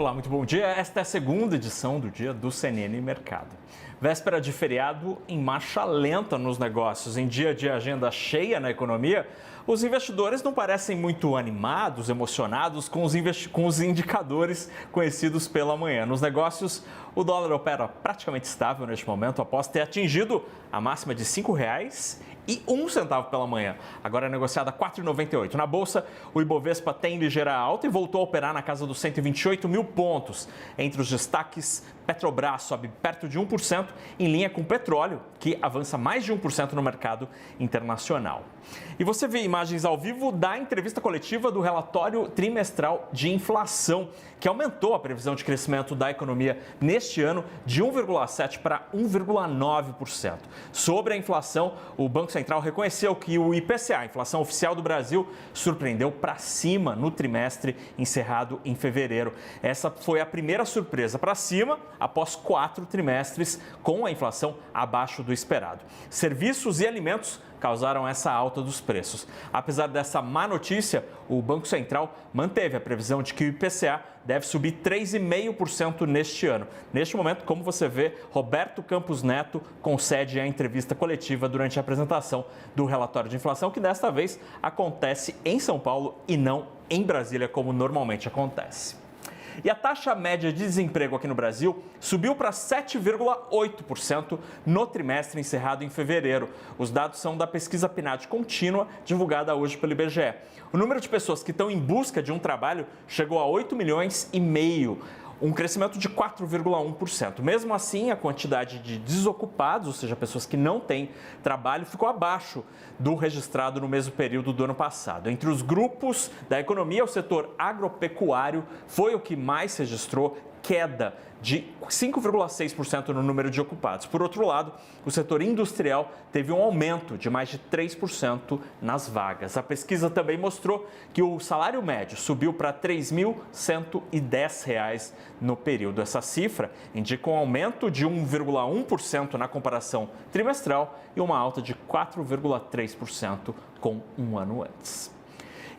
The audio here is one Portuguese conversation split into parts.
Olá, muito bom dia. Esta é a segunda edição do Dia do CNN Mercado. Véspera de feriado em marcha lenta nos negócios. Em dia de agenda cheia na economia, os investidores não parecem muito animados, emocionados com os indicadores conhecidos pela manhã. Nos negócios, o dólar opera praticamente estável neste momento, após ter atingido a máxima de R$ 5,01 pela manhã. Agora é negociada a R$ 4,98. Na Bolsa, o Ibovespa tem ligeira alta e voltou a operar na casa dos 128 mil pontos. Entre os destaques, Petrobras sobe perto de 1%, em linha com o petróleo, que avança mais de 1% no mercado internacional. E você vê imagens ao vivo da entrevista coletiva do relatório trimestral de inflação, que aumentou a previsão de crescimento da economia neste ano de 1,7% para 1,9%. Sobre a inflação, o Banco Central reconheceu que o IPCA, a inflação oficial do Brasil, surpreendeu para cima no trimestre encerrado em fevereiro. Essa foi a primeira surpresa para cima após 4 trimestres com a inflação abaixo do esperado. Serviços e alimentos causaram essa alta dos preços. Apesar dessa má notícia, o Banco Central manteve a previsão de que o IPCA deve subir 3,5% neste ano. Neste momento, como você vê, Roberto Campos Neto concede a entrevista coletiva durante a apresentação do relatório de inflação, que desta vez acontece em São Paulo e não em Brasília, como normalmente acontece. E a taxa média de desemprego aqui no Brasil subiu para 7,8% no trimestre encerrado em fevereiro. Os dados são da pesquisa PNAD contínua, divulgada hoje pelo IBGE. O número de pessoas que estão em busca de um trabalho chegou a 8,5 milhões, um crescimento de 4,1%. Mesmo assim, a quantidade de desocupados, ou seja, pessoas que não têm trabalho, ficou abaixo do registrado no mesmo período do ano passado. Entre os grupos da economia, o setor agropecuário foi o que mais registrou queda de 5,6% no número de ocupados. Por outro lado, o setor industrial teve um aumento de mais de 3% nas vagas. A pesquisa também mostrou que o salário médio subiu para R$ 3.110 no período. Essa cifra indica um aumento de 1,1% na comparação trimestral e uma alta de 4,3% com um ano antes.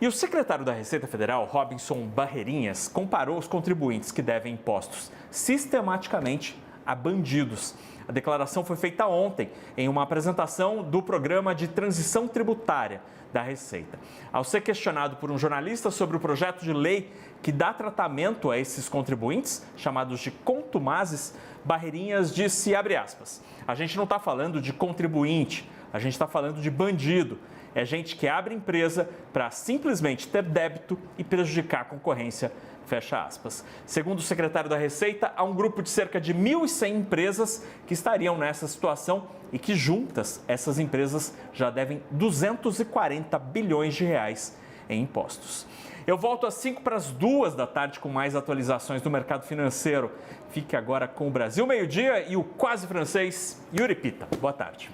E o secretário da Receita Federal, Robinson Barreirinhas, comparou os contribuintes que devem impostos sistematicamente a bandidos. A declaração foi feita ontem em uma apresentação do Programa de Transição Tributária da Receita. Ao ser questionado por um jornalista sobre o projeto de lei que dá tratamento a esses contribuintes, chamados de contumazes, Barreirinhas disse, abre aspas, a gente não está falando de contribuinte, a gente está falando de bandido. É gente que abre empresa para simplesmente ter débito e prejudicar a concorrência, fecha aspas. Segundo o secretário da Receita, há um grupo de cerca de 1.100 empresas que estariam nessa situação e que juntas essas empresas já devem 240 bilhões de reais em impostos. Eu volto às 1:55 da tarde com mais atualizações do mercado financeiro. Fique agora com o Brasil Meio-Dia e o quase francês Yuri Pita. Boa tarde.